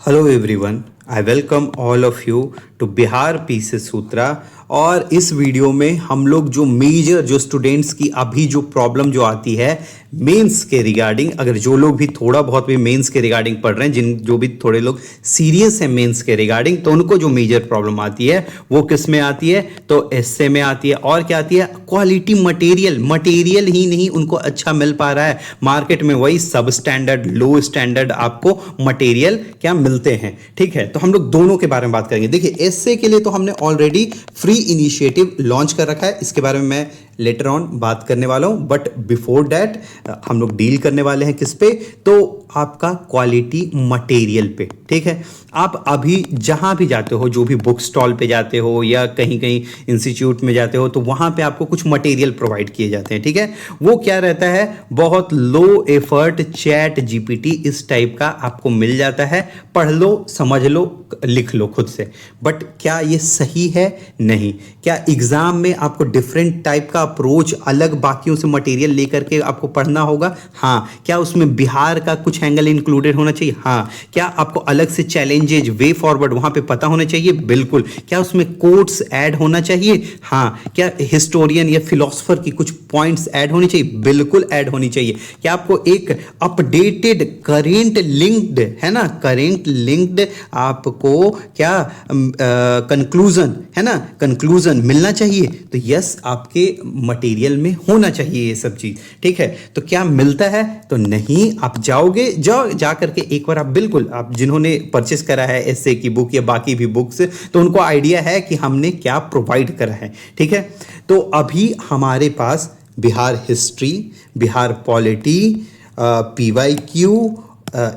Hello everyone, I welcome all of you to Bihar PCS Sutra. और इस video में हम लोग जो मेजर जो स्टूडेंट्स की अभी जो प्रॉब्लम जो आती है मेंस के रिगार्डिंग, अगर जो लोग भी थोड़ा बहुत भी मेंस के रिगार्डिंग पढ़ रहे हैं, जो भी थोड़े लोग सीरियस हैं मेंस के रिगार्डिंग, तो उनको जो मेजर प्रॉब्लम आती है वो किस में आती है? तो एसए में आती है। और क्या आती है? क्वालिटी मटेरियल ही नहीं उनको अच्छा मिल पा रहा है मार्केट में, वही सब स्टैंडर्ड लो स्टैंडर्ड आपको मटेरियल क्या मिलते हैं। ठीक है, तो हम लोग दोनों के बारे में बात करेंगे। देखिए, एसए के लिए तो हमने ऑलरेडी फ्री इनिशिएटिव लॉन्च कर रखा है, इसके बारे में मैं लेटर ऑन बात करने वाला हूं। बट बिफोर दैट हम लोग डील करने वाले हैं किस पे? तो आपका क्वालिटी मटेरियल पे। ठीक है, आप अभी जहां भी जाते हो, जो भी बुक स्टॉल पे जाते हो या कहीं कहीं इंस्टीट्यूट में जाते हो, तो वहां पे आपको कुछ मटेरियल प्रोवाइड किए जाते हैं। ठीक है, वो क्या रहता है? बहुत लो एफर्ट चैट जीपीटी इस टाइप का आपको मिल जाता है। पढ़ लो, समझ लो, लिख लो खुद से। बट क्या ये सही है? नहीं। क्या एग्जाम में आपको डिफरेंट टाइप का अप्रोच अलग बाकियों से मटेरियल लेकर के आपको पढ़ना होगा? हाँ। क्या उसमें बिहार का कुछ एंगल इंक्लूडेड होना चाहिए? हाँ। क्या आपको अलग से चैलेंजेज वे फॉरवर्ड वहां पे पता होना चाहिए? बिल्कुल। क्या उसमें कोट्स ऐड होना चाहिए? हाँ। क्या हिस्टोरियन या फिलोसफर की कुछ पॉइंट्स ऐड होनी चाहिए? बिल्कुल ऐड होनी चाहिए। क्या आपको एक अपडेटेड करेंट लिंक्ड, है ना, करेंट लिंक्ड आपको क्या कंक्लूजन, है ना, कंक्लूजन मिलना चाहिए? तो यस, आपके मटेरियल में होना चाहिए ये सब चीज। ठीक है, तो क्या मिलता है? तो नहीं। आप जाओगे, जाओ जा करके एक बार आप बिल्कुल, आप जिन्होंने परचेस करा है एसए की बुक या बाकी भी बुक्स, तो उनको आइडिया है कि हमने क्या प्रोवाइड करा है। ठीक है, तो अभी हमारे पास Bihar history, Bihar polity, PYQ,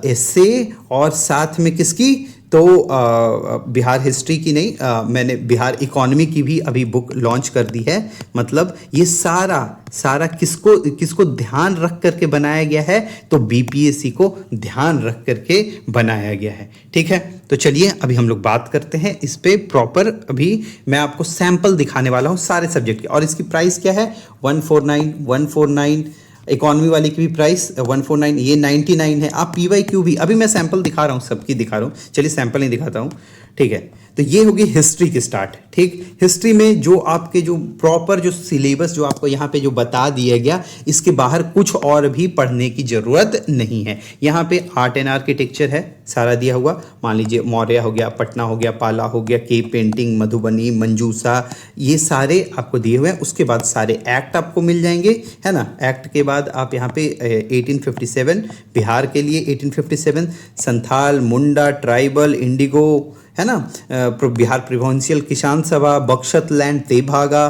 essay और साथ में किसकी? तो बिहार हिस्ट्री की नहीं, मैंने बिहार इकोनॉमी की भी अभी बुक लॉन्च कर दी है। मतलब ये सारा किसको ध्यान रख करके बनाया गया है? तो बीपीएससी को ध्यान रख करके बनाया गया है। ठीक है, तो चलिए अभी हम लोग बात करते हैं इस पे प्रॉपर। अभी मैं आपको सैंपल दिखाने वाला हूँ सारे सब्जेक्ट के। और इसकी प्राइस क्या है? 149 इकोनॉमी वाली की भी प्राइस 149, ये 99 है। आप पीवाईक्यू भी, अभी मैं सैंपल दिखा रहा हूँ, सबकी दिखा रहा हूँ। चलिए सैंपल नहीं दिखाता हूँ। ठीक है, तो ये होगी हिस्ट्री की स्टार्ट। ठीक, हिस्ट्री में जो आपके जो प्रॉपर जो सिलेबस जो आपको यहाँ पे जो बता दिया गया, इसके बाहर कुछ और भी पढ़ने की जरूरत नहीं है। यहाँ पे आर्ट एंड आर्किटेक्चर है सारा दिया हुआ। मान लीजिए मौर्य हो गया, पटना हो गया, पाला हो गया, केव पेंटिंग, मधुबनी, मंजूसा, ये सारे आपको दिए हुए हैं। उसके बाद सारे एक्ट आपको मिल जाएंगे, है ना। एक्ट के बाद आप यहाँ पे 1857 बिहार के लिए 1857, संथाल, मुंडा, ट्राइबल, इंडिगो, है ना, बिहार प्रोविंशियल किसान सभा, बख्शत लैंड, तेभागा,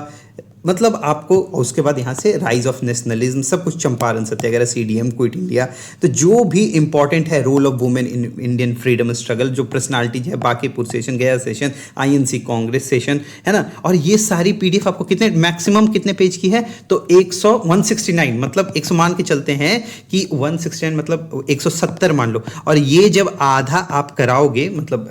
मतलब आपको उसके बाद यहाँ से राइज ऑफ नेशनलिज्म, सब कुछ, Champaran Satyagraha, CDM, quit India. तो जो भी इंपॉर्टेंट है, role of women in Indian freedom struggle, जो पर्सनालिटीज है, Bankipur session, Gaya session, INC Congress session, है ना। और ये सारी पीडीएफ आपको कितने मैक्सिमम कितने पेज की है? तो 169, मतलब 100 मान के चलते हैं कि 169 मतलब 170 मान लो। और ये जब आधा आप कराओगे, मतलब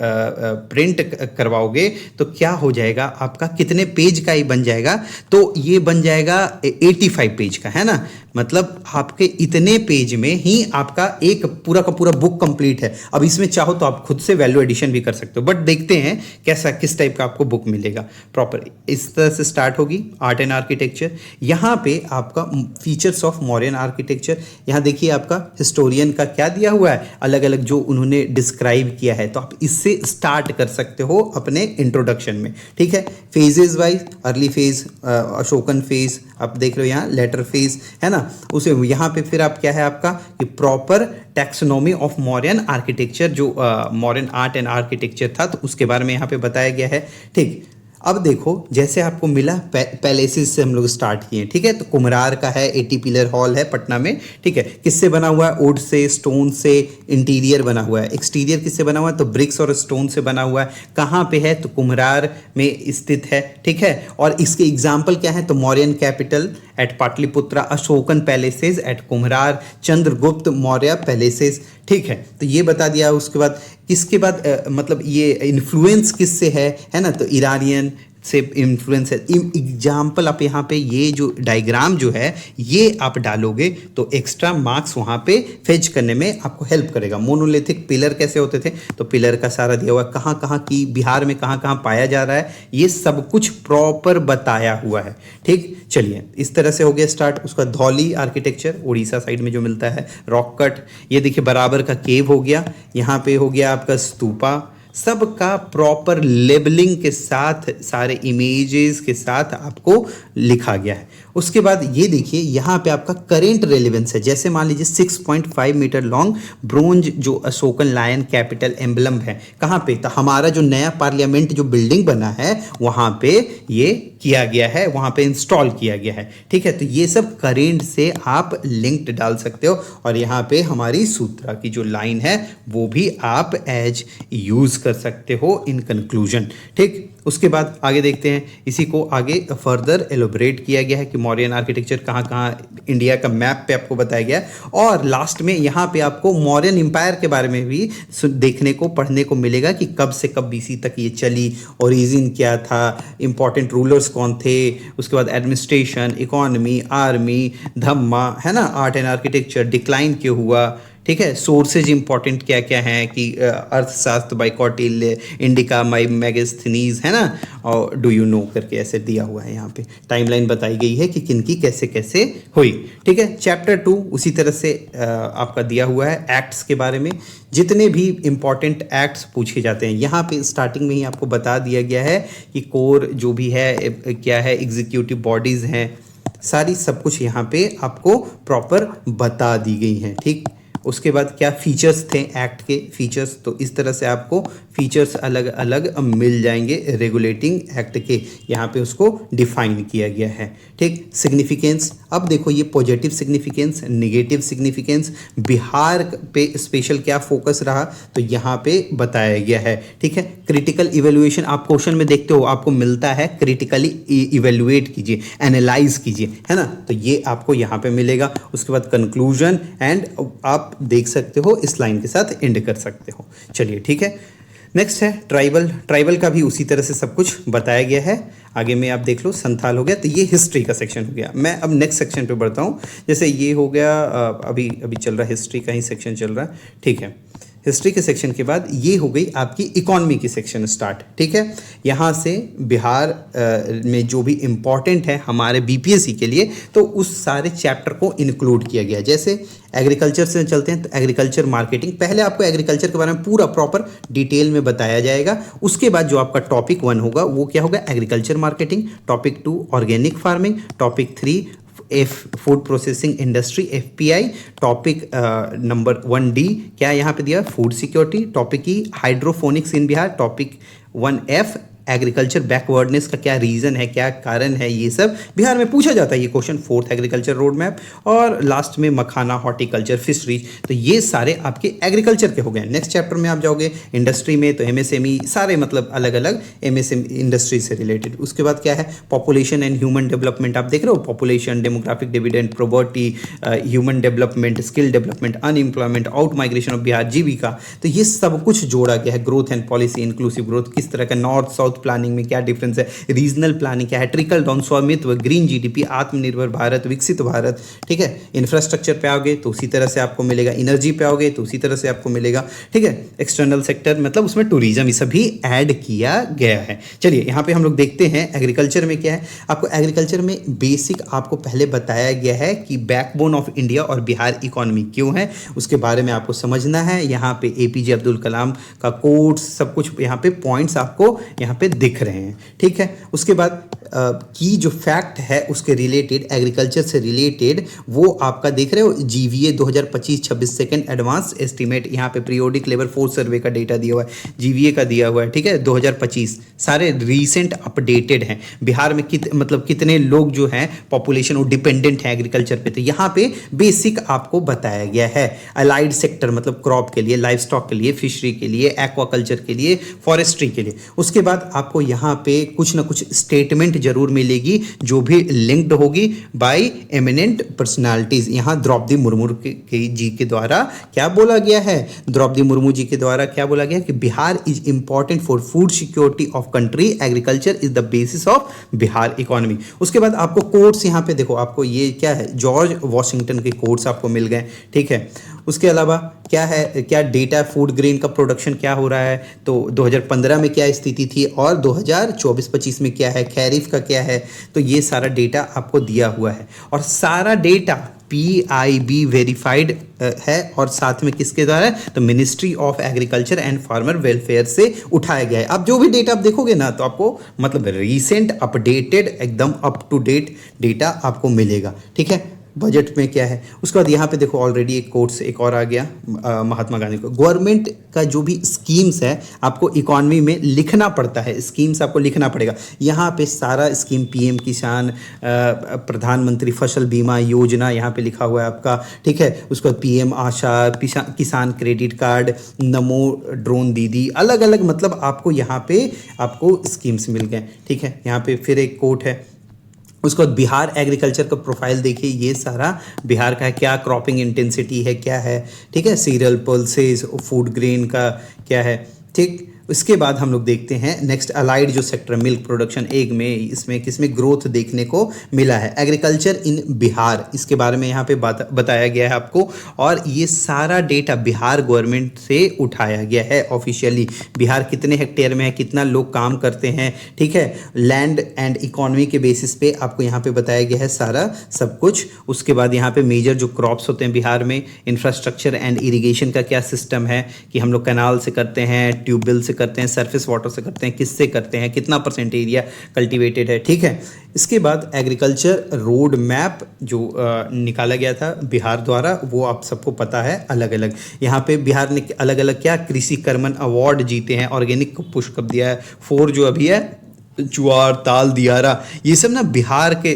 प्रिंट करवाओगे, तो क्या हो जाएगा आपका? कितने पेज का ही बन जाएगा? तो ये बन जाएगा 85 पेज का, है ना। मतलब आपके इतने पेज में ही आपका एक पूरा का पूरा बुक कंप्लीट है। अब इसमें चाहो तो आप खुद से वैल्यू एडिशन भी कर सकते हो, बट देखते हैं कैसा, किस टाइप का आपको बुक मिलेगा प्रॉपर। इस तरह से स्टार्ट होगी आर्ट एंड आर्किटेक्चर। यहाँ पे आपका फीचर्स ऑफ मॉडर्न आर्किटेक्चर, यहाँ देखिए आपका हिस्टोरियन का क्या दिया हुआ है, अलग अलग जो उन्होंने डिस्क्राइब किया है। तो आप इससे स्टार्ट कर सकते हो अपने इंट्रोडक्शन में। ठीक है, phases wise, early phase, Ashokan phase, आप देख रहे हो यहाँ लेटर फेज, है ना। उसे यहाँ पे फिर आप क्या है आपका कि proper taxonomy of modern architecture, जो मॉडर्न आर्ट एंड आर्किटेक्चर था, तो उसके बारे में यहाँ पे बताया गया है। ठीक, अब देखो, जैसे आपको मिला पैलेसेस से हम लोग स्टार्ट किए। ठीक है, तो कुम्हरार का है, 80 पिलर हॉल है पटना में। ठीक है, किससे बना हुआ है? वुड से, स्टोन से। इंटीरियर बना हुआ है। एक्सटीरियर किससे बना हुआ है? तो ब्रिक्स और स्टोन से बना हुआ है। कहाँ पे है? तो कुम्हरार में स्थित है। ठीक है, और इसके एग्जाम्पल क्या है? तो Mauryan capital at Pataliputra, Ashokan palaces at Kumhrar, Chandragupta Maurya palaces. ठीक है, तो ये बता दिया। उसके बाद किसके बाद मतलब ये इन्फ्लुएंस किससे है ना, तो ईरानियन से इन्फ्लुएंस है। एग्जाम्पल आप यहाँ पे ये जो डायग्राम जो है ये आप डालोगे तो एक्स्ट्रा मार्क्स वहाँ पे फेच करने में आपको हेल्प करेगा। मोनोलिथिक पिलर कैसे होते थे, तो पिलर का सारा दिया हुआ कहाँ कहाँ की बिहार में कहाँ कहाँ पाया जा रहा है, ये सब कुछ प्रॉपर बताया हुआ है। ठीक, चलिए इस तरह से हो गया स्टार्ट। उसका धौली आर्किटेक्चर उड़ीसा साइड में जो मिलता है, रॉक कट, ये देखिए बराबर का केव हो गया, यहाँ पे हो गया आपका स्तूपा, सबका प्रॉपर लेबलिंग के साथ सारे इमेजेस के साथ आपको लिखा गया है। उसके बाद ये देखिए यहाँ पे आपका करेंट रेलेवेंस है। जैसे मान लीजिए 6.5 मीटर लॉन्ग ब्रोंज जो अशोकन लायन कैपिटल एम्बलम है, कहाँ पे, तो हमारा जो नया पार्लियामेंट जो बिल्डिंग बना है वहाँ पे ये किया गया है, वहाँ पे इंस्टॉल किया गया है। ठीक है, तो ये सब करेंट से आप लिंक्ड डाल सकते हो और यहाँ पे हमारी सूत्रा की जो लाइन है वो भी आप एज यूज कर सकते हो इन कंक्लूजन। ठीक, उसके बाद आगे देखते हैं, इसी को आगे फर्दर एलोबरेट किया गया है कि मौर्यन आर्किटेक्चर कहाँ कहाँ इंडिया का मैप पे आपको बताया गया है। और लास्ट में यहाँ पे आपको मौर्यन एम्पायर के बारे में भी देखने को पढ़ने को मिलेगा कि कब से कब बीसी तक ये चली, ओरिजिन क्या था, इंपॉर्टेंट रूलर्स कौन थे, उसके बाद एडमिनिस्ट्रेशन, इकोनॉमी, आर्मी, धम्मा, है ना, आर्ट एंड आर्किटेक्चर, डिक्लाइन क्यों हुआ। ठीक है, सोर्सेज इंपॉर्टेंट क्या क्या हैं कि Arthashastra by Kautilya, Indica by Megasthenes, है ना, और डू यू नो करके ऐसे दिया हुआ है। यहाँ पे टाइमलाइन बताई गई है कि किनकी कैसे कैसे हुई। ठीक है, चैप्टर 2 उसी तरह से आपका दिया हुआ है एक्ट्स के बारे में, जितने भी इंपॉर्टेंट एक्ट्स पूछे जाते हैं यहाँ पे स्टार्टिंग में ही आपको बता दिया गया है कि कोर जो भी है क्या है, एग्जीक्यूटिव बॉडीज़ हैं, सारी सब कुछ यहाँ पे आपको प्रॉपर बता दी गई हैं। ठीक, उसके बाद क्या फीचर्स थे एक्ट के फीचर्स, तो इस तरह से आपको फीचर्स अलग अलग मिल जाएंगे रेगुलेटिंग एक्ट के, यहाँ पे उसको डिफाइन किया गया है। ठीक, सिग्निफिकेंस, अब देखो ये positive significance, negative significance, Bihar पे स्पेशल क्या फोकस रहा तो यहाँ पे बताया गया है। ठीक है, क्रिटिकल इवेल्युएशन आप क्वेश्चन में देखते हो आपको मिलता है, क्रिटिकली इवेल्युएट कीजिए, एनालाइज कीजिए, है ना, तो ये आपको यहाँ पे मिलेगा। उसके बाद कंक्लूजन एंड आप देख सकते हो इस लाइन के साथ एंड कर सकते हो। चलिए ठीक है, नेक्स्ट है ट्राइबल का भी उसी तरह से सब कुछ बताया गया है। आगे में आप देख लो, संथाल हो गया, तो ये हिस्ट्री का सेक्शन हो गया। मैं अब नेक्स्ट सेक्शन पे बढ़ता हूँ। जैसे ये हो गया, अभी चल रहा है हिस्ट्री का ही सेक्शन चल रहा है। ठीक है, हिस्ट्री के सेक्शन के बाद ये हो गई आपकी इकोनॉमी की सेक्शन स्टार्ट। ठीक है, यहाँ से बिहार में जो भी इम्पॉर्टेंट है हमारे बीपीएससी के लिए, तो उस सारे चैप्टर को इंक्लूड किया गया। जैसे एग्रीकल्चर से चलते हैं तो एग्रीकल्चर मार्केटिंग, पहले आपको एग्रीकल्चर के बारे में पूरा प्रॉपर डिटेल में बताया जाएगा। उसके बाद जो आपका टॉपिक 1 होगा वो क्या होगा, agriculture marketing, topic 2 organic farming, topic 3 food processing industry FPI, topic number 1D क्या यहाँ पे दिया, food security, topic E hydroponics in Bihar, topic 1F agriculture backwardness का क्या रीज़न है, क्या कारण है, ये सब बिहार में पूछा जाता है ये question. 4th agriculture road map, और लास्ट में मखाना, हॉर्टिकल्चर, फिशरीज, तो ये सारे आपके एग्रीकल्चर के हो गए। नेक्स्ट चैप्टर में आप जाओगे इंडस्ट्री में, तो MSME सारे मतलब अलग अलग MSME इंडस्ट्री से रिलेटेड। उसके बाद क्या है, पॉपुलेशन एंड ह्यूमन डेवलपमेंट, आप देख रहे हो, population, demographic dividend, property, human development, skill development, unemployment, out migration of Bihar, Jeevika, तो ये सब कुछ जोड़ा गया है। Growth and policy, inclusive growth किस तरह का, नॉर्थ साउथ प्लानिंग में क्या डिफरेंस है, रीजनल प्लानिंग क्या है, ट्रिकल डाउन, स्वामित्व, ग्रीन GDP, आत्मनिर्भर भारत, विकसित भारत। ठीक है, इंफ्रास्ट्रक्चर पे आओगे तो उसी तरह से आपको मिलेगा, एनर्जी पे आओगे तो उसी तरह से आपको मिलेगा। ठीक है, एक्सटर्नल सेक्टर मतलब उसमें टूरिज्म, ये सभी ऐड किया गया है। चलिए यहाँ पे हम लोग देखते हैं एग्रीकल्चर में क्या है। आपको एग्रीकल्चर में बेसिक आपको पहले बताया गया है कि बैकबोन ऑफ इंडिया और बिहार इकोनॉमी क्यों है, उसके बारे में आपको समझना है। यहाँ पे APJ अब्दुल कलाम का कोट्स, सब कुछ यहाँ पे पॉइंट्स आपको यहाँ पे दिख रहे हैं। ठीक है, उसके बाद की जो फैक्ट है उसके रिलेटेड, एग्रीकल्चर से रिलेटेड, वो आपका देख रहे हो, GVA 2025-26 सेकेंड एडवांस एस्टीमेट, यहाँ पे पीरियोडिक लेबर फोर्स सर्वे का डेटा दिया हुआ है, GVA का दिया हुआ है। ठीक है, 2025 सारे रीसेंट अपडेटेड हैं। बिहार में मतलब कितने लोग जो हैं पॉपुलेशन वो डिपेंडेंट है एग्रीकल्चर पे, तो यहाँ पे बेसिक आपको बताया गया है। अलाइड सेक्टर मतलब क्रॉप के लिए, लाइव स्टॉक के लिए, फिशरी के लिए, एक्वाकल्चर के लिए, फॉरेस्ट्री के लिए। उसके बाद आपको यहाँ पे कुछ ना कुछ स्टेटमेंट जरूर मिलेगी जो भी लिंक्ड होगी बाय एमिनेंट पर्सनालिटीज। यहाँ द्रौपदी मुर्मू जी के द्वारा क्या बोला गया है, द्रौपदी मुर्मू जी के द्वारा क्या बोला गया कि Bihar is important for food security of country, agriculture is the basis of Bihar economy. उसके बाद आपको कोट्स यहाँ पे देखो, आपको ये क्या है, जॉर्ज वॉशिंगटन के कोट्स आपको मिल गए, ठीक है। उसके अलावा क्या है, क्या डेटा फूड ग्रेन का प्रोडक्शन क्या हो रहा है, तो 2015 में क्या स्थिति थी और 2024-25 में क्या है, खैरिफ का क्या है, तो ये सारा डेटा आपको दिया हुआ है और सारा डेटा PIB वेरीफाइड है और साथ में किसके द्वारा है, तो ministry of agriculture and farmer welfare से उठाया गया है। अब जो भी डेटा आप देखोगे ना तो आपको मतलब रीसेंट अपडेटेड एकदम अप टू डेट डेटा आपको मिलेगा, ठीक है। बजट में क्या है, उसके बाद यहाँ पे देखो ऑलरेडी एक कोट से एक और आ गया महात्मा गांधी को। गवर्नमेंट का जो भी स्कीम्स है आपको इकोनॉमी में लिखना पड़ता है, स्कीम्स आपको लिखना पड़ेगा। यहाँ पे सारा स्कीम PM किसान, प्रधानमंत्री फसल बीमा योजना यहाँ पे लिखा हुआ है आपका, ठीक है। उसके बाद PM आशा, किसान क्रेडिट कार्ड, नमो ड्रोन दीदी, अलग अलग मतलब आपको यहाँ पे आपको स्कीम्स मिल गए, ठीक है। यहाँ पे फिर एक कोट है। उसके बाद बिहार एग्रीकल्चर का प्रोफाइल देखिए, ये सारा बिहार का है, क्या क्रॉपिंग इंटेंसिटी है, क्या है, ठीक है। सीरियल पल्सेस, फूड ग्रेन का क्या है, ठीक। उसके बाद हम लोग देखते हैं नेक्स्ट अलाइड जो सेक्टर मिल्क प्रोडक्शन एग में, इसमें किसमें ग्रोथ देखने को मिला है, एग्रीकल्चर इन बिहार, इसके बारे में यहाँ पे बताया गया है आपको। और ये सारा डेटा बिहार गवर्नमेंट से उठाया गया है ऑफिशियली। बिहार कितने हेक्टेयर में है, कितना लोग काम करते हैं, ठीक है। लैंड एंड इकोनॉमी के बेसिस पे आपको यहाँ पे बताया गया है सारा सब कुछ। उसके बाद यहाँ पे मेजर जो क्रॉप्स होते हैं बिहार में, इंफ्रास्ट्रक्चर एंड इरिगेशन का क्या सिस्टम है कि हम लोग कैनाल से करते हैं, ट्यूबवेल से करते हैं, सरफेस वाटर से करते हैं, किससे करते हैं, कितना % एरिया कल्टीवेटेड है, ठीक है। इसके बाद एग्रीकल्चर रोड मैप जो निकाला गया था बिहार द्वारा, वो आप सबको पता है अलग अलग। यहाँ पे बिहार ने अलग अलग क्या कृषि कर्मण अवार्ड जीते हैं, ऑर्गेनिक को पुश कर दिया है, 4 जो अभी है ज्वार, ताल, दियारा, ये सब ना बिहार के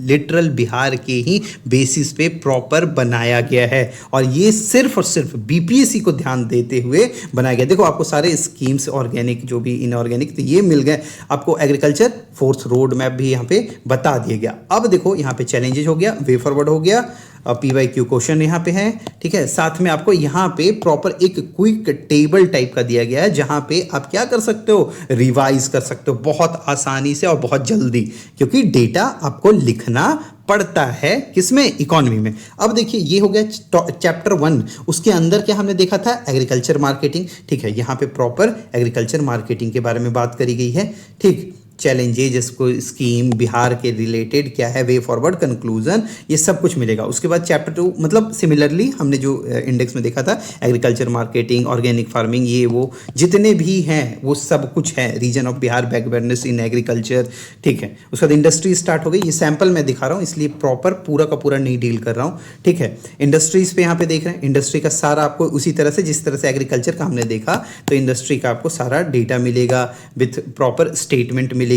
लिटरल बिहार के ही बेसिस पे प्रॉपर बनाया गया है और ये सिर्फ और सिर्फ BPSC को ध्यान देते हुए बनाया गया। देखो आपको सारे स्कीम्स ऑर्गेनिक जो भी इनऑर्गेनिक तो ये मिल गए आपको। एग्रीकल्चर फोर्थ रोड मैप भी यहाँ पे बता दिया गया। अब देखो यहाँ पे चैलेंजेस हो गया, वे फॉरवर्ड हो गया, PYQ क्वेश्चन यहाँ पे है, ठीक है। साथ में आपको यहाँ पे प्रॉपर एक क्विक टेबल टाइप का दिया गया है जहाँ पे आप क्या कर सकते हो, रिवाइज कर सकते हो बहुत आसानी से और बहुत जल्दी, क्योंकि डेटा आपको लिखना पड़ता है किसमें, इकोनॉमी में। अब देखिए ये हो गया चैप्टर 1, उसके अंदर क्या हमने देखा था, एग्रीकल्चर मार्केटिंग, ठीक है। यहाँ पे प्रॉपर एग्रीकल्चर मार्केटिंग के बारे में बात करी गई है, ठीक। चैलेंजेज, इसको स्कीम बिहार के रिलेटेड क्या है, वे फॉरवर्ड, कंक्लूजन, ये सब कुछ मिलेगा। उसके बाद चैप्टर 2 मतलब सिमिलरली हमने जो इंडेक्स में देखा था, एग्रीकल्चर मार्केटिंग, ऑर्गेनिक फार्मिंग, ये वो जितने भी हैं वो सब कुछ है, reason of Bihar, backwardness in agriculture, ठीक है। उसके बाद इंडस्ट्री स्टार्ट हो गई, ये सैंपल मैं दिखा रहा हूँ इसलिए प्रॉपर पूरा का पूरा नहीं डील कर रहा हूँ, ठीक है। इंडस्ट्रीज पे यहाँ पे देख रहे हैं, इंडस्ट्री का सारा आपको उसी तरह से जिस तरह से एग्रीकल्चर का हमने देखा, तो इंडस्ट्री का आपको सारा डेटा मिलेगा विथ प्रॉपर स्टेटमेंट मिलेगी,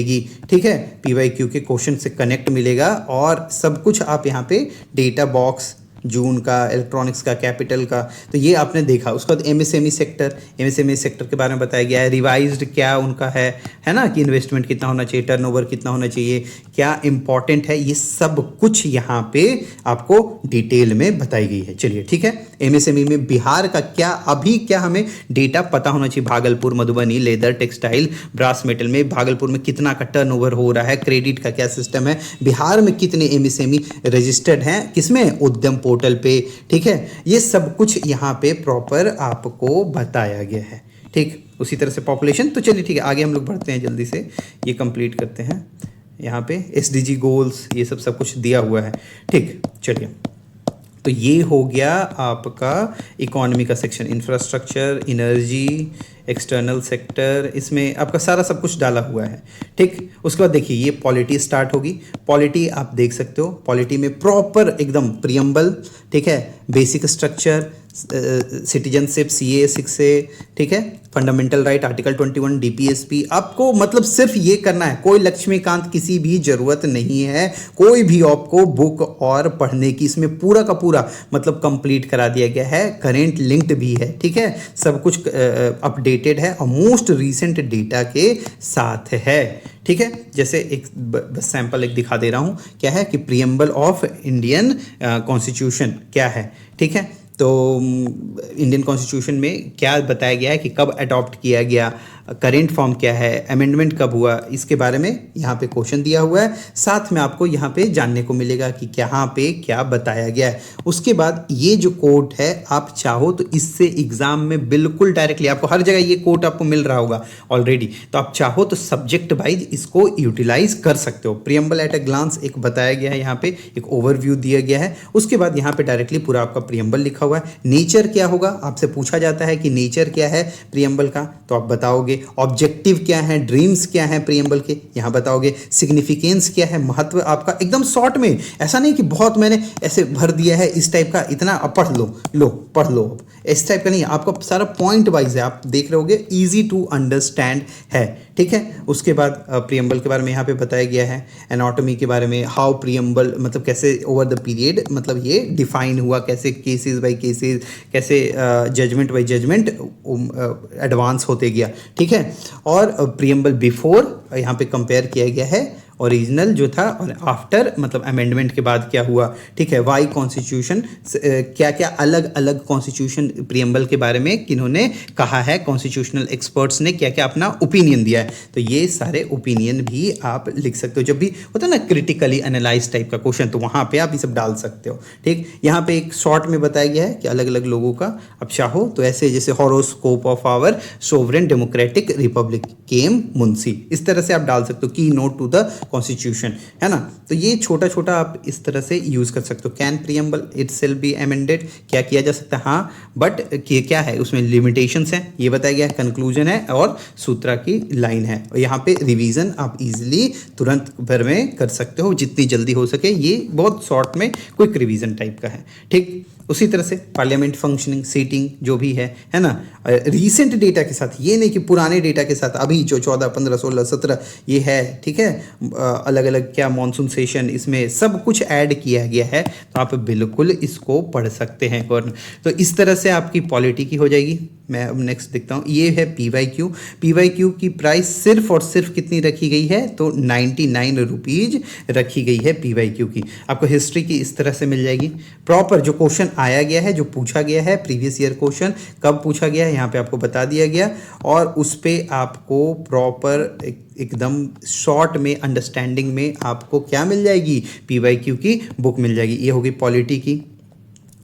ठीक है। PYQ के क्वेश्चन से कनेक्ट मिलेगा और सब कुछ आप यहाँ पे डेटा बॉक्स, जून का, इलेक्ट्रॉनिक्स का, कैपिटल का, तो ये आपने देखा। उसके बाद MSME सेक्टर के बारे में बताया गया है, रिवाइज्ड क्या उनका है ना, कि इन्वेस्टमेंट कितना होना चाहिए, टर्नओवर कितना होना चाहिए, क्या इंपॉर्टेंट है, ये सब कुछ यहाँ पे आपको डिटेल में बताई गई है। चलिए ठीक है, MSME में बिहार का क्या अभी क्या हमें डेटा पता होना चाहिए, Bhagalpur, Madhubani, leather, textile, brass metal में भागलपुर में कितना का टर्नओवर हो रहा है, क्रेडिट का क्या सिस्टम है, बिहार में कितने MSME रजिस्टर्ड हैं, किसमें, उद्यम पोर्टल पे, ठीक है। ये सब कुछ यहाँ पे प्रॉपर आपको बताया गया है, ठीक। उसी तरह से पॉपुलेशन, तो चलिए ठीक है, आगे हम लोग बढ़ते हैं, जल्दी से ये कंप्लीट करते हैं। यहाँ पे SDG गोल्स, ये सब कुछ दिया हुआ है, ठीक। चलिए, तो ये हो गया आपका इकोनॉमी का section, infrastructure, energy, external sector, इसमें आपका सारा सब कुछ डाला हुआ है, ठीक। उसके बाद देखिए ये पॉलिटी स्टार्ट होगी। पॉलिटी आप देख सकते हो, पॉलिटी में प्रॉपर एकदम प्रियम्बल, ठीक है, basic structure, citizenship CA 6A, ठीक है, फंडामेंटल राइट आर्टिकल 21 DPSP। आपको मतलब सिर्फ ये करना है, कोई लक्ष्मीकांत किसी भी जरूरत नहीं है, कोई भी आपको बुक और पढ़ने की, इसमें पूरा का पूरा मतलब कंप्लीट करा दिया गया है, करेंट लिंक्ड भी है, ठीक है, सब कुछ अपडेटेड है और मोस्ट रीसेंट डेटा के साथ है, ठीक है। जैसे एक बस सैंपल एक दिखा दे रहा हूँ, क्या है कि प्रीएम्बल ऑफ इंडियन कॉन्स्टिट्यूशन क्या है, ठीक है। तो इंडियन कॉन्स्टिट्यूशन में क्या बताया गया है कि कब अडॉप्ट किया गया, करेंट फॉर्म क्या है, अमेंडमेंट कब हुआ, इसके बारे में यहाँ पे क्वेश्चन दिया हुआ है। साथ में आपको यहाँ पे जानने को मिलेगा कि यहाँ पे क्या बताया गया है। उसके बाद ये जो कोट है, आप चाहो तो इससे एग्जाम में बिल्कुल डायरेक्टली आपको हर जगह ये कोट आपको मिल रहा होगा ऑलरेडी, तो आप चाहो तो सब्जेक्ट वाइज इसको यूटिलाइज कर सकते हो। प्रीएम्बल एट अ ग्लांस एक बताया गया है, यहाँ पे एक ओवरव्यू दिया गया है। उसके बाद यहाँ पे डायरेक्टली पूरा आपका प्रीएम्बल लिखा हुआ है। नेचर क्या होगा, आपसे पूछा जाता है कि नेचर क्या है प्रीएम्बल का, तो आप बताओगे। ऑब्जेक्टिव क्या है, ड्रीम्स क्या है प्रीएम्बल के, यहां बताओगे। सिग्निफिकेंस क्या है, महत्व आपका एकदम शॉर्ट में, ऐसा नहीं कि बहुत मैंने ऐसे भर दिया है इस टाइप का, इतना पढ़ लो पढ़ लो, इस टाइप का नहीं, आपका सारा पॉइंट वाइज है, आप देख रहे होगे, इजी टू अंडरस्टैंड है, ठीक है। उसके बाद प्रीएम्बल के बारे में यहाँ पे बताया गया है, एनाटॉमी के बारे में, हाउ प्रीएम्बल मतलब कैसे ओवर द पीरियड मतलब ये डिफाइन हुआ, कैसे केसेस बाय केसेस, कैसे जजमेंट बाय जजमेंट एडवांस होते गया, ठीक है। और प्रीएम्बल बिफोर यहाँ पे कंपेयर किया गया है ओरिजिनल जो था और आफ्टर मतलब अमेंडमेंट के बाद क्या हुआ, ठीक है। वाई कॉन्स्टिट्यूशन, क्या क्या अलग अलग कॉन्स्टिट्यूशन प्रीएम्बल के बारे में किन्होंने कहा है, कॉन्स्टिट्यूशनल एक्सपर्ट्स ने क्या क्या अपना ओपिनियन दिया है, तो ये सारे ओपिनियन भी आप लिख सकते हो। जब भी होता है ना क्रिटिकली एनालाइज टाइप का क्वेश्चन, तो वहाँ पे आप ये सब डाल सकते हो, ठीक। यहाँ पे एक शॉर्ट में बताया गया है कि अलग अलग लोगों का, आप चाहो तो ऐसे जैसे horoscope of our sovereign democratic republic came Munshi, इस तरह से आप डाल सकते हो, की नोट टू द कॉन्स्टिट्यूशन, है ना। तो ये छोटा छोटा आप इस तरह से यूज कर सकते हो। Can preamble itself be amended, क्या किया जा सकता है, हाँ, बट क्या है उसमें लिमिटेशंस हैं, ये बताया गया है। कंक्लूजन है और सूत्रा की लाइन है, और यहाँ पे रिवीजन आप इजीली तुरंत भर में कर सकते हो, जितनी जल्दी हो सके। ये बहुत शॉर्ट में क्विक रिवीजन टाइप का है, ठीक। उसी तरह से पार्लियामेंट फंक्शनिंग, सीटिंग जो भी है ना, रीसेंट डेटा के साथ, ये नहीं कि पुराने डेटा के साथ, अभी जो 14, 15, 16, 17 ये है, ठीक है। अलग अलग क्या मॉनसून सेशन, इसमें सब कुछ ऐड किया गया है, तो आप बिल्कुल इसको पढ़ सकते हैं। तो इस तरह से आपकी पॉलिटी की हो जाएगी। मैं अब नेक्स्ट देखता हूँ, ये है PYQ की प्राइस सिर्फ और सिर्फ कितनी रखी गई है, तो 99 रुपीज़ रखी गई है PYQ की। आपको हिस्ट्री की इस तरह से मिल जाएगी, प्रॉपर जो क्वेश्चन आया गया है, जो पूछा गया है, प्रीवियस ईयर क्वेश्चन कब पूछा गया है यहाँ पे आपको बता दिया गया, और उस पर आपको प्रॉपर एकदम शॉर्ट में अंडरस्टैंडिंग में आपको क्या मिल जाएगी, PYQ की बुक मिल जाएगी। ये होगी पॉलिटी की,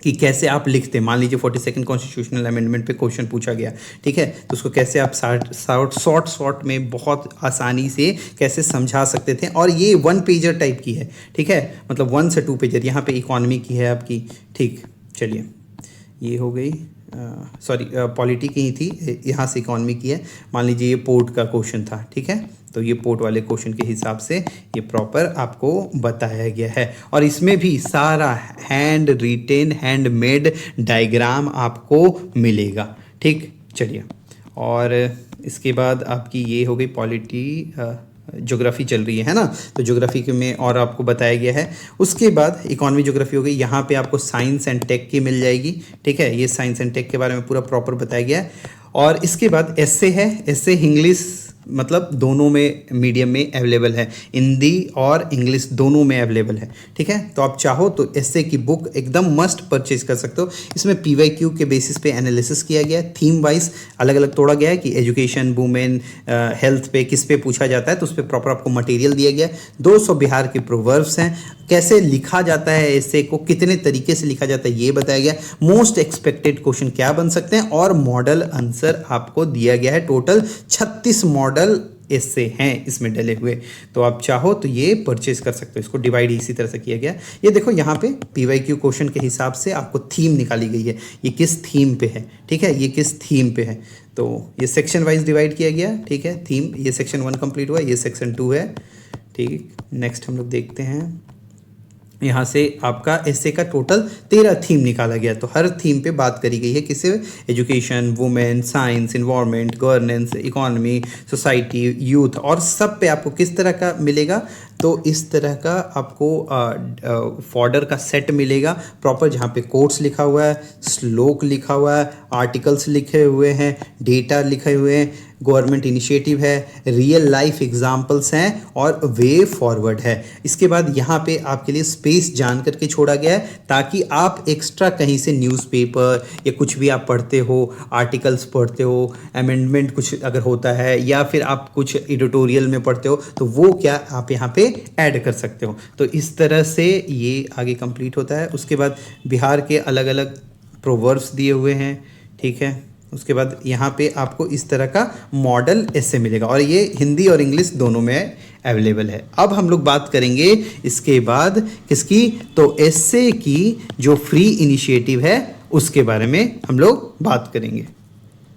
कि कैसे आप लिखते हैं। मान लीजिए 42nd कॉन्स्टिट्यूशनल अमेंडमेंट पे क्वेश्चन पूछा गया, ठीक है, तो उसको कैसे आप शॉर्ट में बहुत आसानी से कैसे समझा सकते थे। और ये 1 पेजर टाइप की है, ठीक है, मतलब 1 से 2 पेजर। यहाँ पे इकोनॉमी की है आपकी, ठीक। चलिए, ये हो गई, सॉरी पॉलिटी की ही थी, यहाँ से इकोनॉमी की है। मान लीजिए ये पोर्ट का क्वेश्चन था, ठीक है, तो ये पोर्ट वाले क्वेश्चन के हिसाब से ये प्रॉपर आपको बताया गया है, और इसमें भी सारा हैंड रिटेन हैंडमेड डायग्राम आपको मिलेगा, ठीक। चलिए, और इसके बाद आपकी ये हो गई पॉलिटी, ज्योग्राफी चल रही है ना, तो ज्योग्राफी के में और आपको बताया गया है। उसके बाद इकोनॉमी ज्योग्राफी हो गई, यहाँ पे आपको साइंस एंड टेक की मिल जाएगी, ठीक है, ये साइंस एंड टेक के बारे में पूरा प्रॉपर बताया गया है। और इसके बाद एस्से है, एस्से इंग्लिश मतलब दोनों में मीडियम में अवेलेबल है, हिंदी और इंग्लिश दोनों में अवेलेबल है, ठीक है। तो आप चाहो तो एस्से की बुक एकदम मस्ट परचेज कर सकते हो। इसमें PYQ के बेसिस पे एनालिसिस किया गया है, थीम वाइज अलग अलग तोड़ा गया है कि एजुकेशन, वुमेन, हेल्थ पे किस पे पूछा जाता है, तो उस पर प्रॉपर आपको मटेरियल दिया गया है। 200 बिहार के प्रोवर्ब्स हैं, कैसे लिखा जाता है एस्से को, कितने तरीके से लिखा जाता है ये बताया गया। मोस्ट एक्सपेक्टेड क्वेश्चन क्या बन सकते हैं, और मॉडल आंसर आपको दिया गया है। टोटल 36 मॉडल एस्से हैं इसमें डले हुए, तो आप चाहो तो ये परचेज कर सकते हो। इसको डिवाइड इसी तरह से किया गया। ये देखो यहाँ पे PYQ क्वेश्चन के हिसाब से आपको थीम निकाली गई है, ये किस थीम पे है, ठीक है, ये किस थीम पे है, तो ये सेक्शन वाइज डिवाइड किया गया, ठीक है। थीम, ये सेक्शन 1 कंप्लीट हुआ, ये सेक्शन 2 है, ठीक। नेक्स्ट हम लोग देखते हैं यहाँ से आपका एस्से का टोटल 13 थीम निकाला गया। तो हर थीम पे बात करी गई है, किसे? Education, women, science, environment, governance, economy, society, youth, और सब पे आपको किस तरह का मिलेगा? तो इस तरह का आपको फॉर्डर का सेट मिलेगा प्रॉपर, जहाँ पे कोट्स लिखा हुआ है, श्लोक लिखा हुआ है, आर्टिकल्स लिखे हुए हैं, डेटा लिखे हुए हैं, गवर्नमेंट इनिशिएटिव है, रियल लाइफ एग्जाम्पल्स हैं और वे फॉरवर्ड है। इसके बाद यहाँ पे आपके लिए स्पेस जान करके छोड़ा गया है ताकि आप एक्स्ट्रा कहीं से न्यूज़पेपर या कुछ भी आप पढ़ते हो, आर्टिकल्स पढ़ते हो, अमेंडमेंट कुछ अगर होता है या फिर आप कुछ एडिटोरियल में पढ़ते हो तो वो क्या आप यहाँ पे ऐड कर सकते हो। तो इस तरह से ये आगे कंप्लीट होता है। उसके बाद बिहार के अलग अलग प्रोवर्ब्स दिए हुए हैं, ठीक है। उसके बाद यहाँ पे आपको इस तरह का मॉडल एस्से मिलेगा और ये हिंदी और इंग्लिश दोनों में अवेलेबल है। अब हम लोग बात करेंगे इसके बाद किसकी? तो एस्से की जो फ्री इनिशिएटिव है उसके बारे में हम लोग बात करेंगे।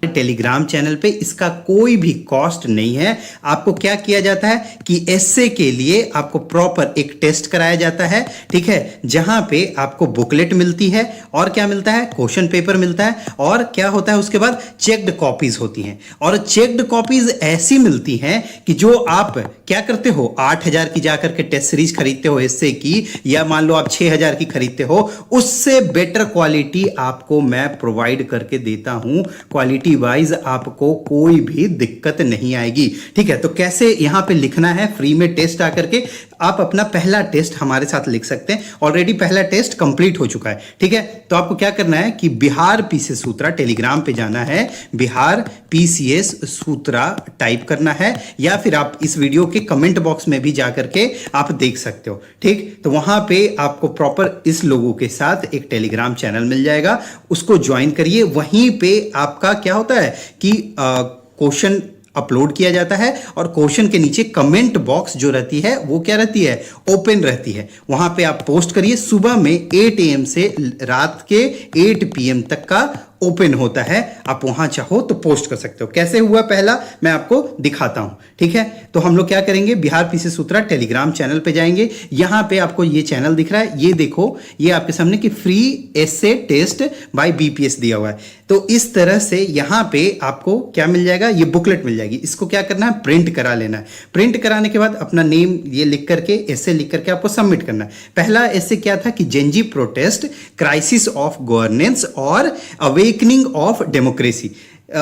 टेलीग्राम चैनल पे इसका कोई भी कॉस्ट नहीं है। आपको क्या किया जाता है कि एस्से के लिए आपको प्रॉपर एक टेस्ट कराया जाता है, ठीक है, जहां पे आपको बुकलेट मिलती है और क्या मिलता है? क्वेश्चन पेपर मिलता है और क्या होता है उसके बाद? चेक्ड कॉपीज होती हैं और चेक्ड कॉपीज ऐसी मिलती हैं कि जो आप क्या करते हो, 8,000 की जाकर के टेस्ट सीरीज खरीदते हो एस्से की, या मान लो आप 6,000 की खरीदते हो, उससे बेटर क्वालिटी आपको मैं प्रोवाइड करके देता हूं। क्वालिटी वाइज आपको कोई भी दिक्कत नहीं आएगी, ठीक है। तो कैसे यहां पे लिखना है? फ्री में टेस्ट आकर के आप अपना पहला टेस्ट हमारे साथ लिख सकते हैं। ऑलरेडी पहला टेस्ट कंप्लीट हो चुका है, ठीक है। तो आपको क्या करना है कि बिहार पीसीएस सूत्रा टेलीग्राम पे जाना है, बिहार पीसीएस सूत्रा टाइप करना है, या फिर आप इस वीडियो के कमेंट बॉक्स में भी जाकर के आप देख सकते हो, ठीक। तो वहां पे आपको प्रॉपर इस लोगों के साथ एक टेलीग्राम चैनल मिल जाएगा, उसको ज्वाइन करिए। वहीं पे आपका क्या होता है कि क्वेश्चन अपलोड किया जाता है और क्वेश्चन के नीचे कमेंट बॉक्स जो रहती है वो क्या रहती है? ओपन रहती है। वहां पे आप पोस्ट करिए। सुबह में 8 AM से रात के 8 PM तक का ओपन होता है। आप वहां चाहो तो पोस्ट कर सकते हो। कैसे हुआ पहला मैं आपको दिखाता हूं, ठीक है। तो हम लोग क्या करेंगे? बिहार पीसीएस सूत्रा टेलीग्राम चैनल पे जाएंगे। यहां पे आपको ये चैनल दिख रहा है, ये देखो, ये आपके सामने कि free essay test by BPS दिया हुआ है। तो इस तरह से यहां पे आपको क्या मिल जाएगा? ये बुकलेट मिल जाएगी। इसको क्या करना है? प्रिंट करा लेना है। प्रिंट कराने के बाद अपना नेम ये लिख करके, एस्से लिख करके आपको सबमिट करना है। पहला एस्से क्या था कि Gen Z protest, crisis of governance और अवेकनिंग ऑफ डेमोक्रेसी।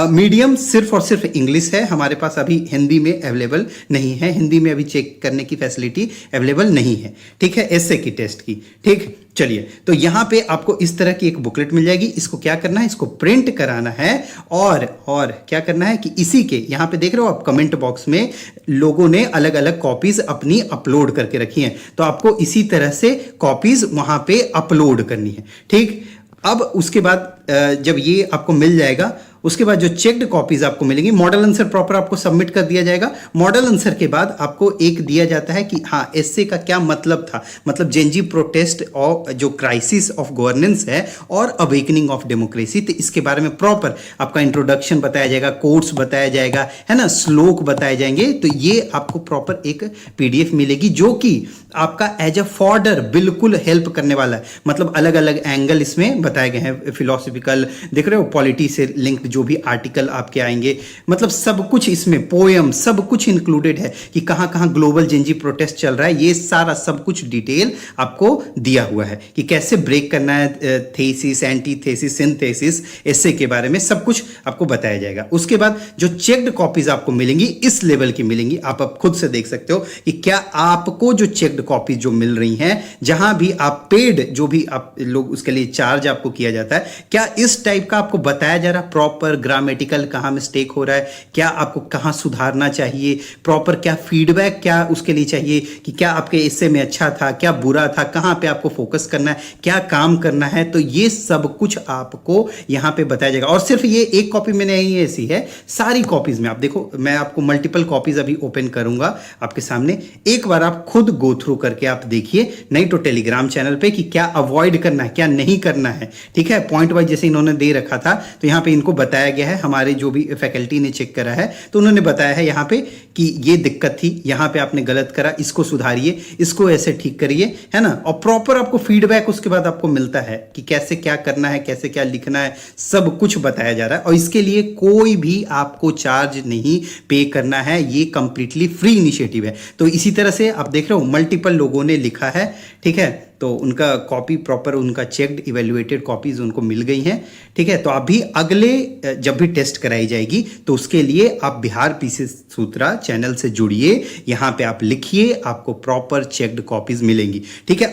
मीडियम सिर्फ और सिर्फ इंग्लिश है, हमारे पास अभी हिंदी में अवेलेबल नहीं है। हिंदी में अभी चेक करने की फैसिलिटी अवेलेबल नहीं है, ठीक है, एस्से की टेस्ट की, ठीक। चलिए, तो यहां पे आपको इस तरह की एक बुकलेट मिल जाएगी। इसको क्या करना है? इसको प्रिंट कराना है और क्या करना है कि इसी के यहां पे देख रहे हो आप कमेंट बॉक्स में लोगों ने अलग अलग कॉपीज अपनी अपलोड करके रखी हैं, तो आपको इसी तरह से कॉपीज वहां पे अपलोड करनी है, ठीक। अब उसके बाद जब ये आपको मिल जाएगा, उसके बाद जो चेक्ड कॉपीज आपको मिलेंगी, मॉडल आंसर प्रॉपर आपको सबमिट कर दिया जाएगा। मॉडल आंसर के बाद आपको एक दिया जाता है कि हाँ, एस्से का क्या मतलब था, मतलब जेनजी प्रोटेस्ट और जो क्राइसिस ऑफ गवर्नेंस है और अवेकनिंग ऑफ डेमोक्रेसी, तो इसके बारे में प्रॉपर आपका इंट्रोडक्शन बताया जाएगा, कोट्स बताया जाएगा, है ना, श्लोक बताए जाएंगे। तो ये आपको प्रॉपर एक पीडीएफ मिलेगी जो कि आपका एज अ फॉर्डर बिल्कुल हेल्प करने वाला है। मतलब अलग अलग एंगल इसमें बताए गए हैं, फिलोसफिकल देख रहे हो, पॉलिटी से लिंक्ड जो भी आर्टिकल आपके आएंगे, मतलब सब कुछ इसमें, पोएम सब कुछ इंक्लूडेड है कि कहां कहां ग्लोबल जेनजी प्रोटेस्ट चल रहा है। ये सारा सब कुछ डिटेल आपको दिया हुआ है कि कैसे ब्रेक करना है थेसिस, एंटीथेसिस, सिंथेसिस, एस्से के बारे में सब कुछ आपको बताया जाएगा। उसके बाद जो चेक्ड कॉपीज आपको मिलेंगी, इस लेवल की मिलेंगी, आप खुद से देख सकते हो कि क्या आपको जो चेक्ड कॉपीज जो मिल रही हैं, जहां भी आप पेड जो भी आप लोग उसके लिए चार्ज आपको किया जाता है, क्या इस टाइप का आपको बताया जा रहा है प्रॉपर ग्रामेटिकल कहां मिस्टेक हो रहा है, क्या आपको कहां सुधारना चाहिए, प्रॉपर क्या फीडबैक क्या उसके लिए चाहिए कि क्या आपके एस्से में अच्छा था, क्या बुरा था, कहां पे आपको फोकस करना है, क्या काम करना है। तो ये सब कुछ आपको यहां पे बताया जाएगा। और सिर्फ ये एक कॉपी में नहीं ऐसी है, सारी कॉपीज में आप देखो, मैं आपको मल्टीपल कॉपीज अभी ओपन करूंगा आपके सामने, एक बार आप खुद गो थ्रू करके आप देखिए, नहीं तो टेलीग्राम चैनल पे कि क्या अवॉइड करना है, क्या नहीं करना है, ठीक है। पॉइंट वाइज जैसे इन्होंने दे रखा था, तो यहां पे इनको बताया गया है, हमारे जो भी फैकल्टी ने चेक करा है तो उन्होंने बताया है यहाँ पे कि ये दिक्कत थी, यहाँ पे आपने गलत करा, इसको सुधारिए, इसको ऐसे ठीक करिए, है ना। और प्रॉपर आपको फीडबैक उसके बाद आपको मिलता है कि कैसे क्या करना है, कैसे क्या लिखना है, सब कुछ बताया जा रहा है। और इसके लिए कोई भी आपको चार्ज नहीं पे करना है, ये कंप्लीटली फ्री इनिशिएटिव है। तो इसी तरह से आप देख रहे हो मल्टीपल लोगों ने लिखा है, ठीक है, तो उनका कॉपी प्रॉपर, उनका चेक्ड इवेल्युएटेड कॉपीज उनको मिल गई हैं, ठीक है। तो अभी अगले जब भी टेस्ट कराई जाएगी तो उसके लिए आप बिहार पीसी सूत्रा चैनल से जुड़िए, यहाँ पे आप लिखिए, आपको प्रॉपर चेक्ड कॉपीज मिलेंगी, ठीक है।